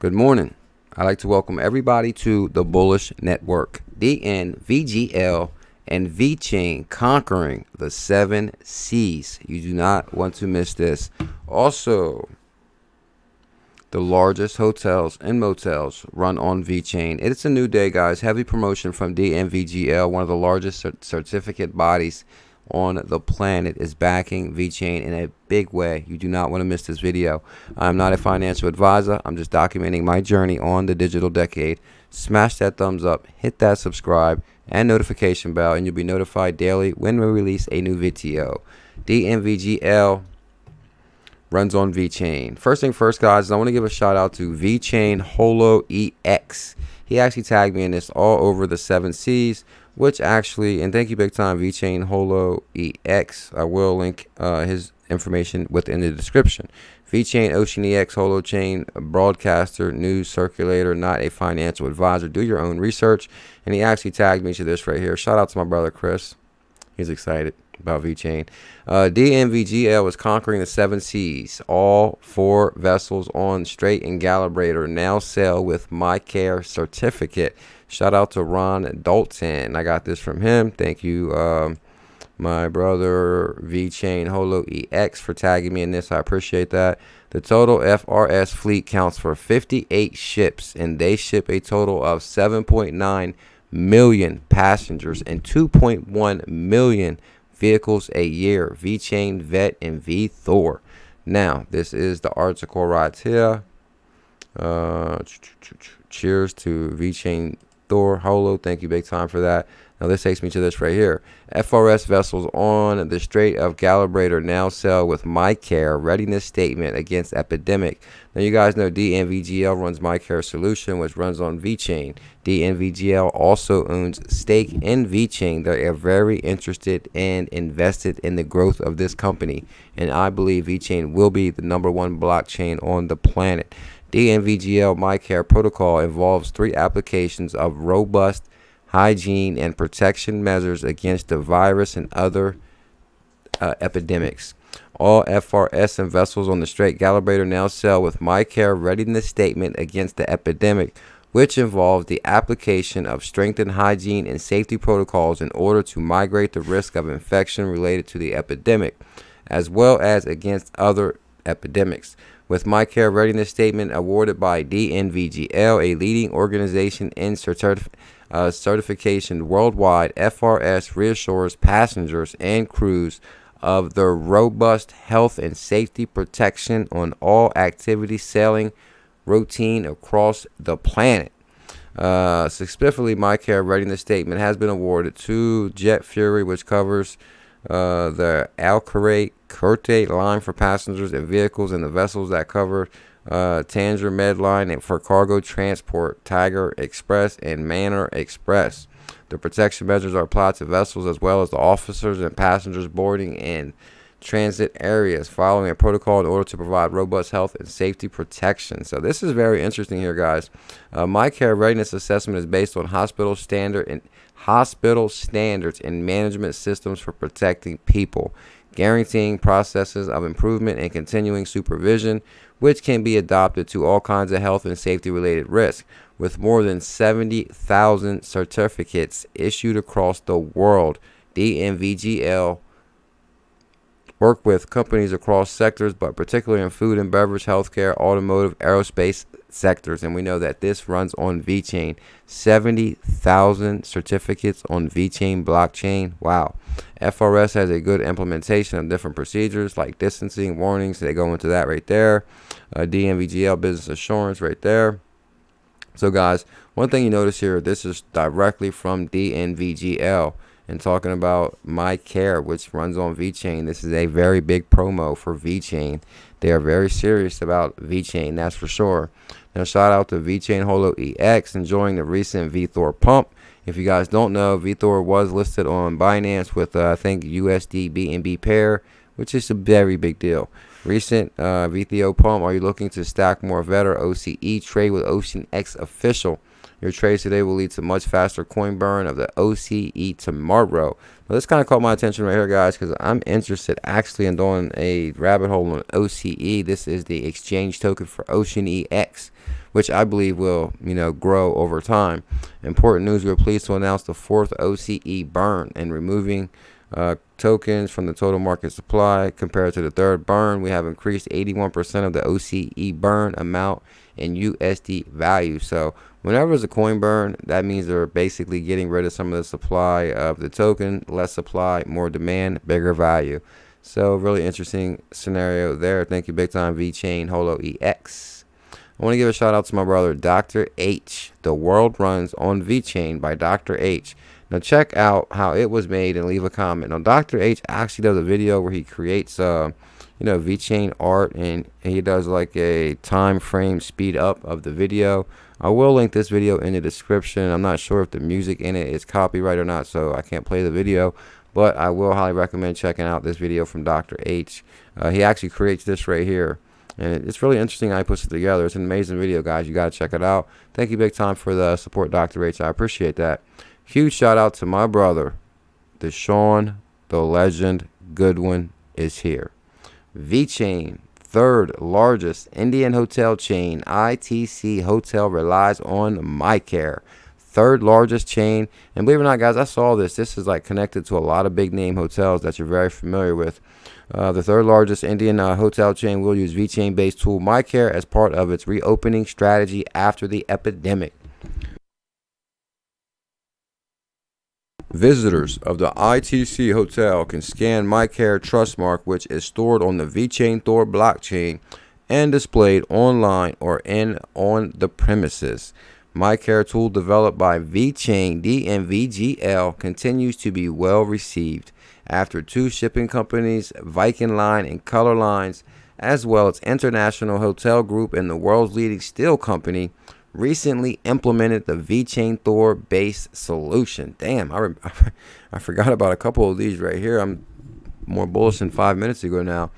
Good morning. I'd like to welcome everybody to the Bullish Network. DNVGL and Vechain conquering the 7 C's. You do not want to miss this. Also, the largest hotels and motels run on Vechain. It's a new day, guys. Heavy promotion from DNVGL, one of the largest certificate bodies on the planet, is backing Vechain in a big way. You do not want to miss this video. I'm not a financial advisor. I'm just documenting my journey on the digital decade. Smash that thumbs up, hit that subscribe and notification bell, and you'll be notified daily when we release a new video. DNVGL runs on Vechain. First thing first, guys, I want to give a shout out to Vechain Holo EX. He actually tagged me in this all over the 7 C's, which actually, and thank you big time, Vechain Holo EX. I will link his information within the description. Vechain Ocean EX Holo Chain broadcaster, news circulator, not a financial advisor. Do your own research. And he actually tagged me to this right here. Shout out to my brother Chris. He's excited about Vechain. DNVGL is conquering the 7 C's. All 4 vessels on Strait and Galabrator now sail with My Care certificate. Shout out to Ron Dalton. I got this from him. Thank you, my brother Vechain Holo EX, for tagging me in this. I appreciate that. The total FRS fleet counts for 58 ships, and they ship a total of 7.9 million passengers and 2.1 million vehicles a year. Vechain, Vet, and V-Thor. Now, this is the article right here. Cheers to Vechain Thor Holo. Thank you big time for that. Now this takes me to this right here. FRS vessels on the Strait of Galabrator now sail with My Care readiness statement against epidemic. Now you guys know DNVGL runs My Care solution, which runs on Vechain. DNVGL also owns stake in Vechain. They are very interested and invested in the growth of this company, and I believe Vechain will be the #1 blockchain on the planet. DNVGL My Care protocol involves 3 applications of robust hygiene and protection measures against the virus and other epidemics. All FRS and vessels on the Strait Galabrator now sail with My Care readiness statement against the epidemic, which involves the application of strengthened hygiene and safety protocols in order to mitigate the risk of infection related to the epidemic, as well as against other epidemics. With My Care readiness statement awarded by DNVGL, a leading organization in certification worldwide, FRS reassures passengers and crews of the robust health and safety protection on all activity sailing routine across the planet. Specifically, My Care readiness statement has been awarded to Jet Fury, which covers the Alcarate line for passengers and vehicles, and the vessels that cover Tanger Medline and for cargo transport, Tiger Express and Manor Express. The protection measures are applied to vessels as well as the officers and passengers boarding in transit areas, following a protocol in order to provide robust health and safety protection. So this is very interesting here, guys. My Care readiness assessment is based on hospital standards and management systems for protecting people, guaranteeing processes of improvement and continuing supervision, which can be adopted to all kinds of health and safety related risks. With more than 70,000 certificates issued across the world, DNVGL work with companies across sectors, but particularly in food and beverage, healthcare, automotive, aerospace sectors. And we know that this runs on Vechain. 70,000 certificates on Vechain blockchain. Wow. FRS has a good implementation of different procedures like distancing, warnings. They go into that right there. DNVGL business assurance right there. So guys, one thing you notice here, this is directly from DNVGL. And talking about My Care, which runs on Vechain, this is a very big promo for Vechain. They are very serious about Vechain, that's for sure. Now, shout out to Vechain Holo EX enjoying the recent V-Thor pump. If you guys don't know, V-Thor was listed on Binance with, I think, USD BNB pair, which is a very big deal. Recent VTO pump. Are you looking to stack more VET or OCE? Trade with Ocean X Official. Your trades today will lead to much faster coin burn of the OCE tomorrow. Now, this kind of caught my attention right here, guys, because I'm interested actually in doing a rabbit hole on OCE. This is the exchange token for Ocean EX, which I believe will, grow over time. Important news, we're pleased to announce the 4th OCE burn and removing tokens from the total market supply. Compared to the 3rd burn, we have increased 81% of the OCE burn amount in USD value. So whenever there's a coin burn, that means they're basically getting rid of some of the supply of the token. Less supply, more demand, bigger value. So really interesting scenario there. Thank you big time, Vechain Holo EX. I want to give a shout out to my brother Dr. H. The World Runs on Vechain by Dr. H. Now check out how it was made and leave a comment. Now Dr. H actually does a video where he creates Vechain art, and he does like a time frame speed up of the video. I will link this video in the description. I'm not sure if the music in it is copyright or not, so I can't play the video, but I will highly recommend checking out this video from Dr. H. He actually creates this right here, and it's really interesting how he puts it together. It's an amazing video, guys. You got to check it out. Thank you big time for the support, Dr. H. I appreciate that. Huge shout out to my brother, Deshaun, the legend Goodwin is here. Vechain, 3rd largest Indian hotel chain. ITC Hotel relies on MyCare. 3rd largest chain. And believe it or not, guys, I saw this. This is like connected to a lot of big name hotels that you're very familiar with. The 3rd largest Indian hotel chain will use Vechain based tool MyCare as part of its reopening strategy after the epidemic. Visitors of the ITC Hotel can scan MyCare Trustmark, which is stored on the Vechain Thor blockchain and displayed online or on the premises. MyCare tool developed by Vechain DNV GL continues to be well received after 2 shipping companies, Viking Line and Color Lines, as well as International Hotel Group and the world's leading steel company, recently implemented the Vechain Thor based solution. Damn, I forgot about a couple of these right here. I'm more bullish than 5 minutes ago now.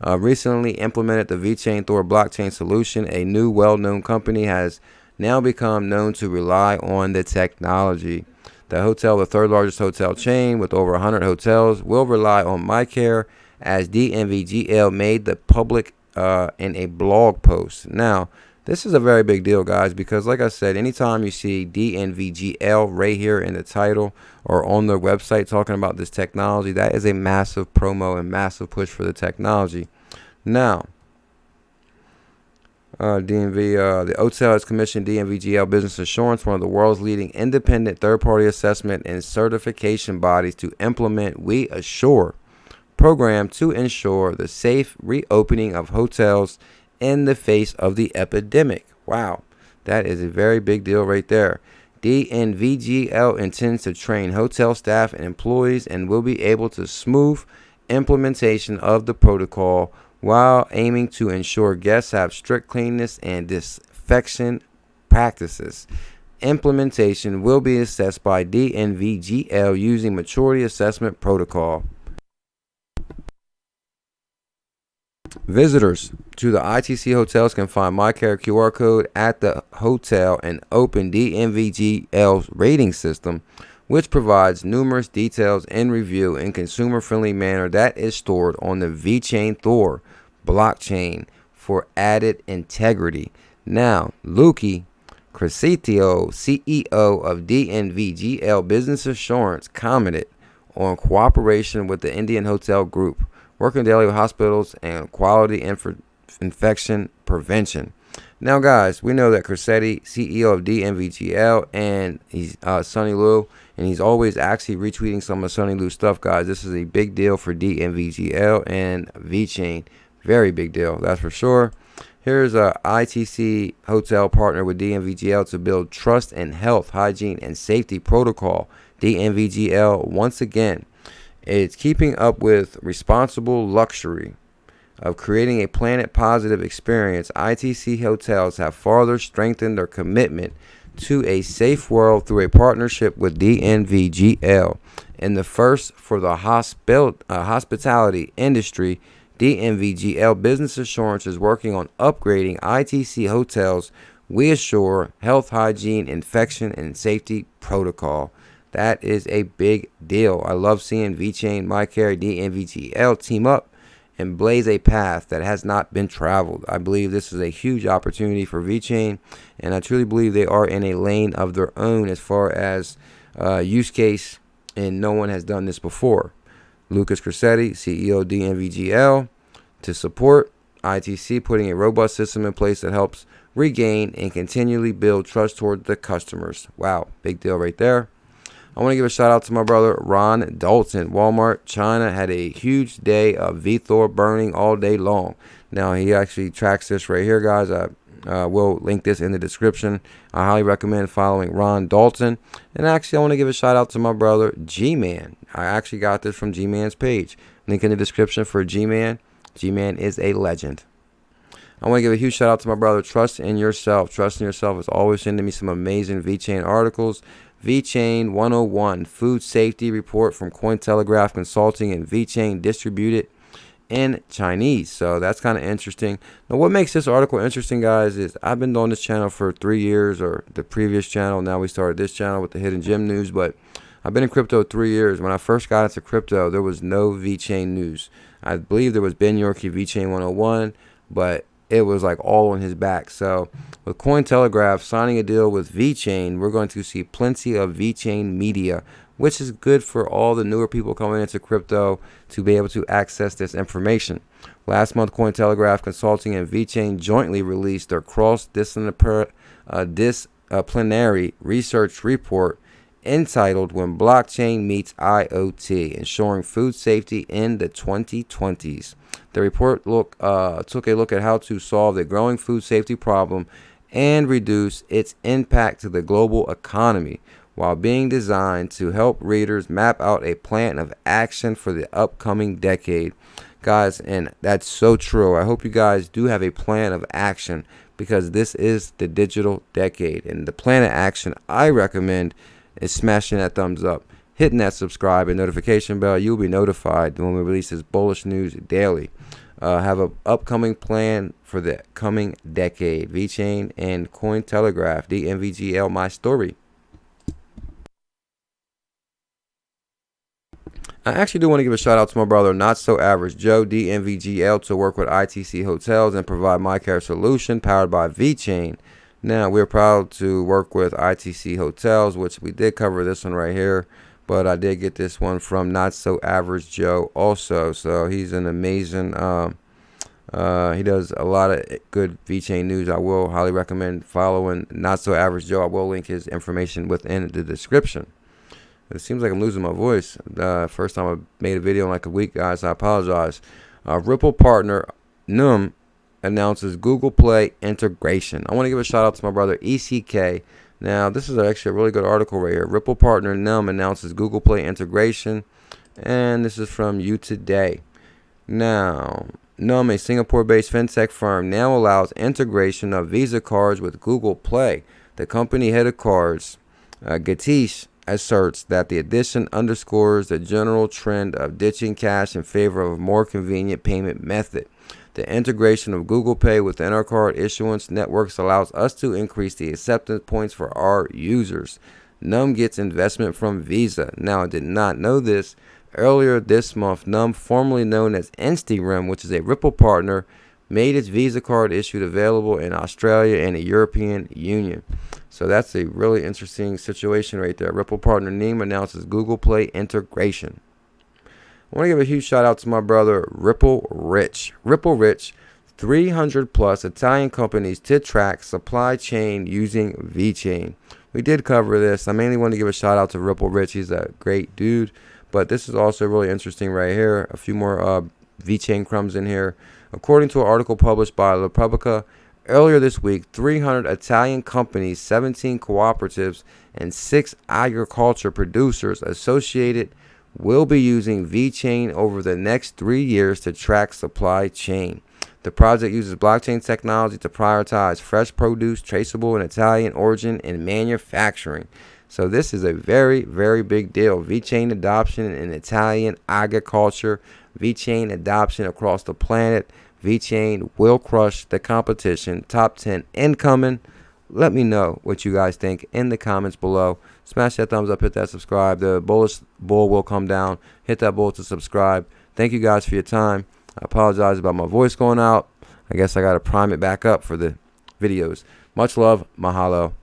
Recently implemented the Vechain Thor blockchain solution. A new well-known company has now become known to rely on the technology. The hotel, the 3rd largest hotel chain with over 100 hotels, will rely on MyCare, as DNVGL made the public in a blog post. Now, this is a very big deal, guys, because like I said, anytime you see DNVGL right here in the title or on their website talking about this technology, that is a massive promo and massive push for the technology. Now, the hotel has commissioned DNVGL Business Assurance, one of the world's leading independent third-party assessment and certification bodies, to implement We Assure program to ensure the safe reopening of hotels in the face of the epidemic. Wow, that is a very big deal right there. DNVGL intends to train hotel staff and employees and will be able to smooth implementation of the protocol while aiming to ensure guests have strict cleanliness and disinfection practices. Implementation will be assessed by DNVGL using maturity assessment protocol. Visitors to the ITC hotels can find MyCare QR code at the hotel and open DNVGL's rating system, which provides numerous details and review in consumer-friendly manner that is stored on the Vechain Thor blockchain for added integrity. Now, Luki Crescitio, CEO of DNVGL Business Assurance, commented on cooperation with the Indian Hotel Group, working daily with hospitals and quality infection prevention. Now, guys, we know that Crescetti, CEO of DNVGL, and he's Sonny Liu, and he's always actually retweeting some of Sonny Liu's stuff, guys. This is a big deal for DNVGL and Vechain. Very big deal, that's for sure. Here's a ITC hotel partner with DNVGL to build trust and health, hygiene, and safety protocol. DNVGL, once again, it's keeping up with responsible luxury of creating a planet positive experience. ITC hotels have further strengthened their commitment to a safe world through a partnership with DNVGL. In the first for the hospitality industry, DNVGL Business Assurance is working on upgrading ITC hotels We assure health, hygiene, infection, and safety protocol. That is a big deal. I love seeing Vechain, MyCare, DNVGL team up and blaze a path that has not been traveled. I believe this is a huge opportunity for Vechain, and I truly believe they are in a lane of their own as far as use case, and no one has done this before. Lucas Cressetti, CEO DNVGL, to support ITC, putting a robust system in place that helps regain and continually build trust toward the customers. Wow, big deal right there. I want to give a shout out to my brother Ron Dalton. Walmart China had a huge day of VThor burning all day long. Now he actually tracks this right here, guys. I will link this in the description. I highly recommend following Ron Dalton. And actually, I want to give a shout out to my brother G-Man. I actually got this from G-Man's page. Link in the description for G-Man. G-Man is a legend. I want to give a huge shout out to my brother Trust in Yourself. Trust in Yourself is always sending me some amazing Vechain articles. Vechain 101 Food Safety Report from Cointelegraph Consulting, and Vechain distributed in Chinese. So that's kind of interesting. Now, what makes this article interesting, guys, is I've been on this channel for 3 years, or the previous channel. Now we started this channel with the Hidden Gem News, but I've been in crypto 3 years. When I first got into crypto, there was no Vechain news. I believe there was Ben Yorkie Vechain 101, but it was like all on his back. So with Cointelegraph signing a deal with Vechain, we're going to see plenty of Vechain media, which is good for all the newer people coming into crypto to be able to access this information. Last month, Cointelegraph Consulting and Vechain jointly released their cross-disciplinary research report entitled When Blockchain Meets IoT, Ensuring Food Safety in the 2020s. The report took a look at how to solve the growing food safety problem and reduce its impact to the global economy, while being designed to help readers map out a plan of action for the upcoming decade. Guys, and that's so true. I hope you guys do have a plan of action, because this is the digital decade. And the plan of action I recommend is smashing that thumbs up, hitting that subscribe and notification bell. You'll be notified when we release this bullish news daily. Have an upcoming plan for the coming decade. Vechain and Cointelegraph, DNVGL, my story. I actually do want to give a shout out to my brother Not So Average Joe, DNVGL, to work with ITC Hotels and provide MyCare solution powered by Vechain. Now, we're proud to work with ITC Hotels, which we did cover this one right here, but I did get this one from Not So Average Joe also. So he's an amazing, he does a lot of good Vechain news. I will highly recommend following Not So Average Joe. I will link his information within the description. It seems like I'm losing my voice. First time I made a video in like a week, guys. I apologize. Ripple partner Num announces Google Play integration. I want to give a shout out to my brother ECK. Now, this is actually a really good article right here. Ripple partner Num announces Google Play integration, and this is from You Today. Now, Num, a Singapore-based fintech firm, now allows integration of Visa cards with Google Play. The company head of cards, Gatish, asserts that the addition underscores the general trend of ditching cash in favor of a more convenient payment method. The integration of Google Pay within our card issuance networks allows us to increase the acceptance points for our users. Num gets investment from Visa. Now, I did not know this. Earlier this month, Num, formerly known as InstiRem, which is a Ripple partner, made its Visa card issued available in Australia and the European Union. So that's a really interesting situation right there. Ripple partner Neem announces Google Play integration. I want to give a huge shout out to my brother Ripple Rich. Ripple Rich, 300 plus Italian companies to track supply chain using Vechain. We did cover this. I mainly want to give a shout out to Ripple Rich. He's a great dude. But this is also really interesting right here. A few more Vechain crumbs in here. According to an article published by La Repubblica earlier this week, 300 Italian companies, 17 cooperatives, and 6 agriculture producers associated will be using Vechain over the next 3 years to track supply chain. The project uses blockchain technology to prioritize fresh produce, traceable in Italian origin, and manufacturing. So this is a very, very big deal. Vechain adoption in Italian agriculture, Vechain adoption across the planet. Vechain will crush the competition. Top 10 incoming. let me know what you guys think in the comments below. Smash that thumbs up, hit that subscribe. The bullish bull will come down. Hit that bull to subscribe. Thank you guys for your time. I apologize about my voice going out. I guess I got to prime it back up for the videos. Much love. Mahalo.